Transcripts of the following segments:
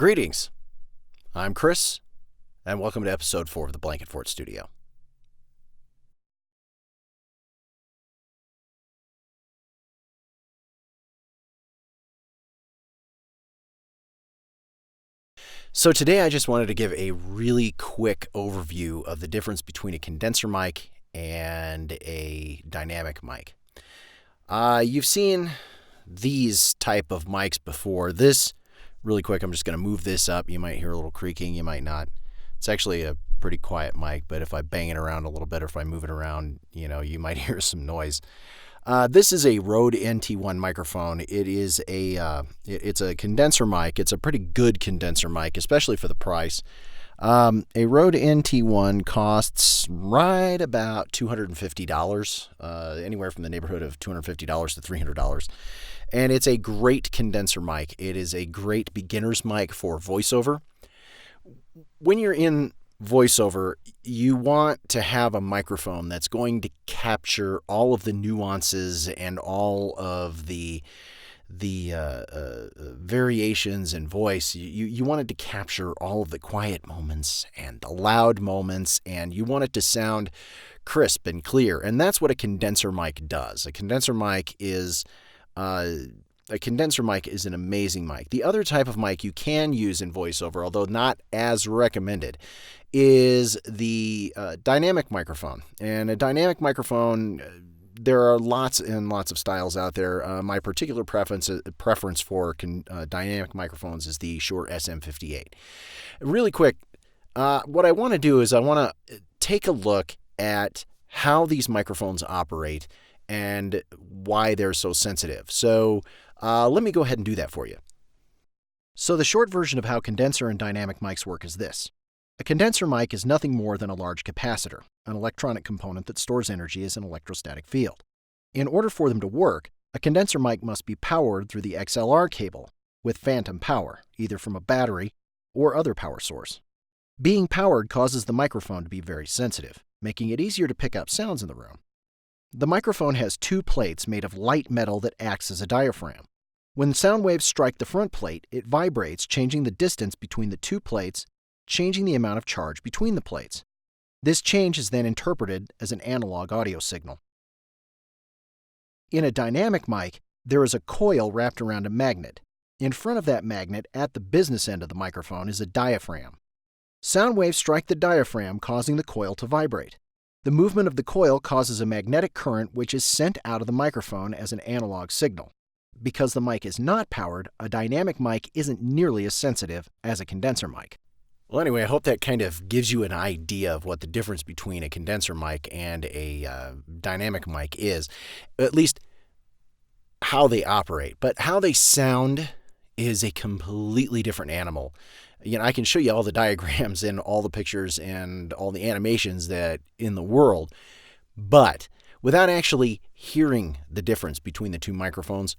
Greetings, I'm Chris, and welcome to Episode 4 of the Blanket Fort Studio. So today I just wanted to give a really quick overview of the difference between a condenser mic and a dynamic mic. You've seen these type of mics before. This, really quick, I'm just going to move this up. You might hear a little creaking, you might not. It's actually a pretty quiet mic, but if I bang it around a little bit or if I move it around, you might hear some noise. This is a Rode NT1 microphone. It is it's a condenser mic. It's a pretty good condenser mic, especially for the price. A Rode NT1 costs right about $250, anywhere from the neighborhood of $250 to $300. And it's a great condenser mic. It is a great beginner's mic for voiceover. When you're in voiceover, you want to have a microphone that's going to capture all of the nuances and all of the variations in voice. You want it to capture all of the quiet moments and the loud moments, and you want it to sound crisp and clear. And that's what a condenser mic does. A condenser mic is an amazing mic. The other type of mic you can use in voiceover, although not as recommended, is the dynamic microphone. And a dynamic microphone, there are lots and lots of styles out there. My particular preference for dynamic microphones is the Shure SM58. Really quick, what I want to do is I want to take a look at how these microphones operate and why they're so sensitive. So let me go ahead and do that for you. So the short version of how condenser and dynamic mics work is this. A condenser mic is nothing more than a large capacitor, an electronic component that stores energy as an electrostatic field. In order for them to work, a condenser mic must be powered through the XLR cable with phantom power, either from a battery or other power source. Being powered causes the microphone to be very sensitive, making it easier to pick up sounds in the room. The microphone has two plates made of light metal that acts as a diaphragm. When sound waves strike the front plate, it vibrates, changing the distance between the two plates, changing the amount of charge between the plates. This change is then interpreted as an analog audio signal. In a dynamic mic, there is a coil wrapped around a magnet. In front of that magnet, at the business end of the microphone, is a diaphragm. Sound waves strike the diaphragm, causing the coil to vibrate. The movement of the coil causes a magnetic current which is sent out of the microphone as an analog signal. Because the mic is not powered, a dynamic mic isn't nearly as sensitive as a condenser mic. Well, anyway, I hope that kind of gives you an idea of what the difference between a condenser mic and a dynamic mic is, at least how they operate. But how they sound is a completely different animal. I can show you all the diagrams and all the pictures and all the animations that in the world, but without actually hearing the difference between the two microphones,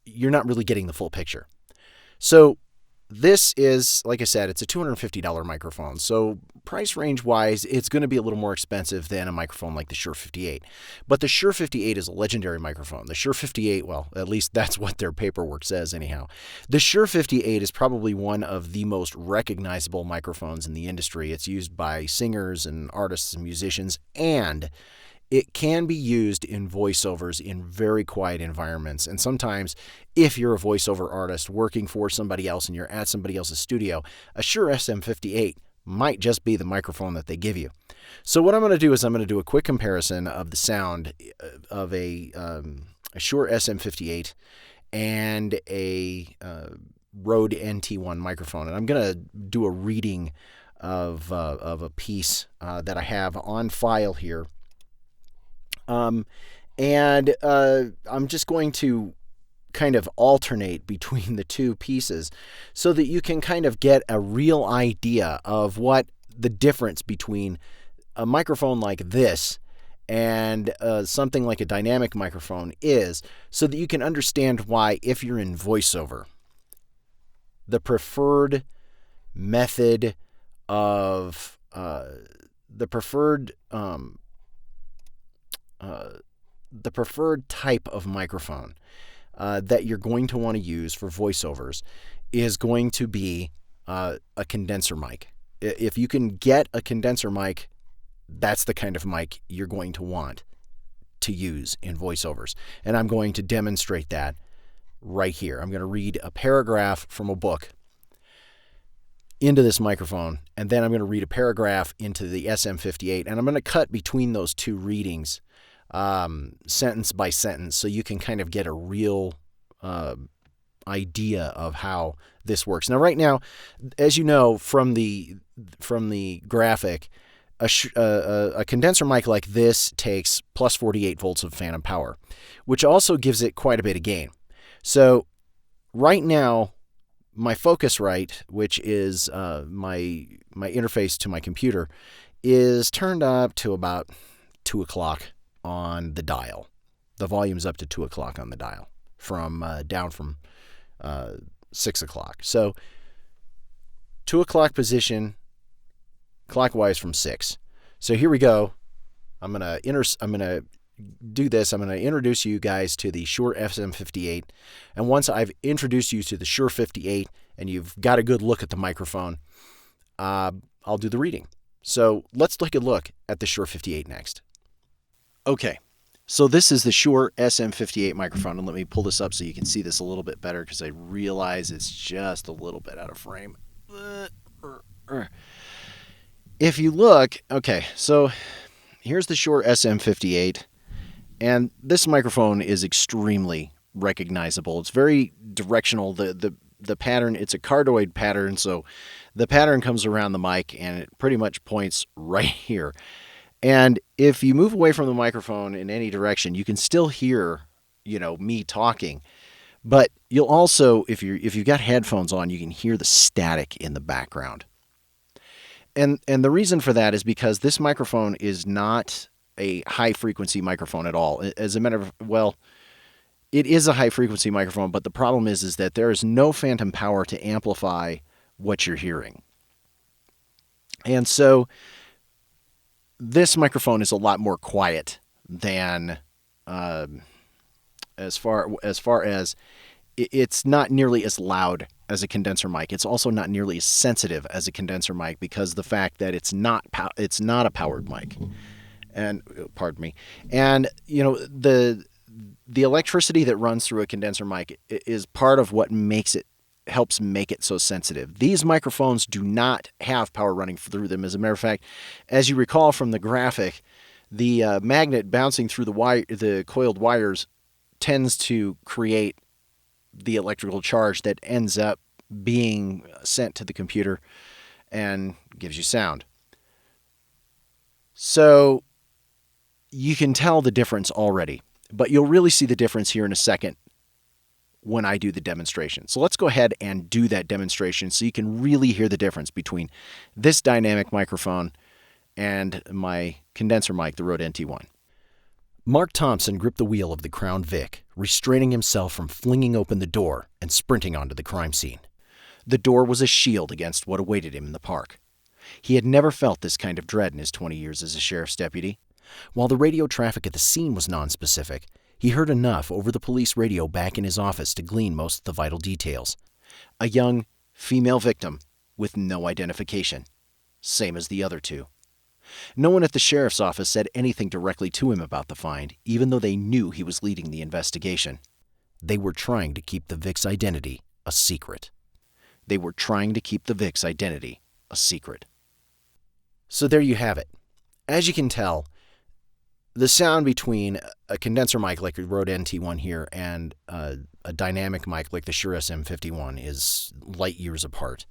you're not really getting the full picture. So this is, like I said, it's a $250 microphone. So price range wise, it's going to be a little more expensive than a microphone like the Shure 58. But the Shure 58 is a legendary microphone. The Shure 58, well, at least that's what their paperwork says anyhow. The Shure 58 is probably one of the most recognizable microphones in the industry. It's used by singers and artists and musicians, and it can be used in voiceovers in very quiet environments. And sometimes, if you're a voiceover artist working for somebody else and you're at somebody else's studio, a Shure SM58 might just be the microphone that they give you. So what I'm going to do is I'm going to do a quick comparison of the sound of a Shure SM58 and a Rode NT1 microphone. And I'm going to do a reading of a piece that I have on file here. I'm just going to kind of alternate between the two pieces so that you can kind of get a real idea of what the difference between a microphone like this and something like a dynamic microphone is, so that you can understand why, if you're in voiceover, the preferred method of the preferred type of microphone that you're going to want to use for voiceovers is going to be a condenser mic. If you can get a condenser mic, that's the kind of mic you're going to want to use in voiceovers. And I'm going to demonstrate that right here. I'm going to read a paragraph from a book into this microphone, and then I'm going to read a paragraph into the SM58, and I'm going to cut between those two readings sentence by sentence so you can kind of get a real idea of how this works. Now, right now, as you know from the graphic, a condenser mic like this takes plus 48 volts of phantom power, which also gives it quite a bit of gain. So right now, my Focusrite, which is my interface to my computer, is turned up to about 2 o'clock on the dial. The volume's up to 2 o'clock on the dial, down from 6 o'clock. So 2 o'clock position, clockwise from 6. So here we go. I'm gonna do this. I'm gonna introduce you guys to the Shure SM58, and once I've introduced you to the Shure 58 and you've got a good look at the microphone, I'll do the reading. So let's take a look at the Shure 58 next. Okay, so this is the Shure SM58 microphone, and let me pull this up so you can see this a little bit better because I realize it's just a little bit out of frame. If you look, okay, so here's the Shure SM58, and this microphone is extremely recognizable. It's very directional. The pattern, it's a cardioid pattern, so the pattern comes around the mic, and it pretty much points right here. And if you move away from the microphone in any direction, you can still hear, me talking. But you'll also, if you've got headphones on, you can hear the static in the background. And the reason for that is because this microphone is not a high-frequency microphone at all. As a matter of, it is a high-frequency microphone, but the problem is that there is no phantom power to amplify what you're hearing. And so this microphone is a lot more quiet than, as far as it's not nearly as loud as a condenser mic. It's also not nearly as sensitive as a condenser mic because of the fact that it's not a powered mic. And pardon me. And the electricity that runs through a condenser mic is part of what helps make it so sensitive. These microphones do not have power running through them. As a matter of fact, as you recall from the graphic, the magnet bouncing through the coiled wires tends to create the electrical charge that ends up being sent to the computer and gives you sound. So you can tell the difference already, but you'll really see the difference here in a second when I do the demonstration. So let's go ahead and do that demonstration so you can really hear the difference between this dynamic microphone and my condenser mic, the Rode NT1. Mark Thompson gripped the wheel of the Crown Vic, restraining himself from flinging open the door and sprinting onto the crime scene. The door was a shield against what awaited him in the park. He had never felt this kind of dread in his 20 years as a sheriff's deputy. While the radio traffic at the scene was nonspecific, he heard enough over the police radio back in his office to glean most of the vital details. A young, female victim with no identification, same as the other two. No one at the sheriff's office said anything directly to him about the find, even though they knew he was leading the investigation. They were trying to keep the Vic's identity a secret. So there you have it. As you can tell, the sound between a condenser mic like the Rode NT1 here and a dynamic mic like the Shure SM51 is light years apart.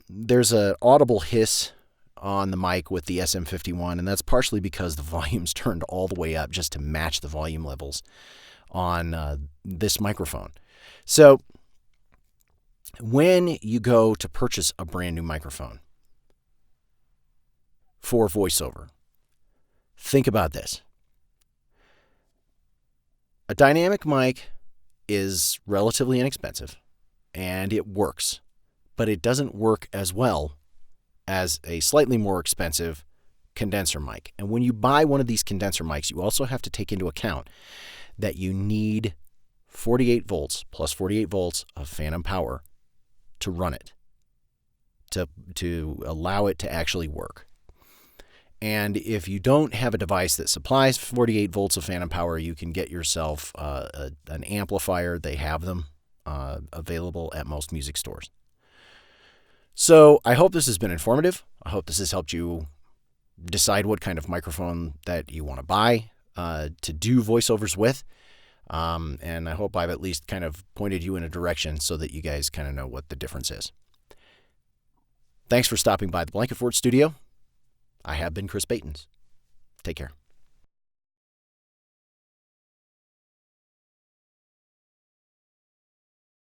There's an audible hiss on the mic with the SM51, and that's partially because the volume's turned all the way up just to match the volume levels on this microphone. So when you go to purchase a brand new microphone for voiceover, think about this. A dynamic mic is relatively inexpensive, and it works, but it doesn't work as well as a slightly more expensive condenser mic. And when you buy one of these condenser mics, you also have to take into account that you need 48 volts plus 48 volts of phantom power to run it, to allow it to actually work. And if you don't have a device that supplies 48 volts of phantom power, you can get yourself an amplifier. They have them available at most music stores. So I hope this has been informative. I hope this has helped you decide what kind of microphone that you want to buy to do voiceovers with. And I hope I've at least kind of pointed you in a direction so that you guys kind of know what the difference is. Thanks for stopping by the Blanket Fort Studio. I have been Chris Baitens. Take care.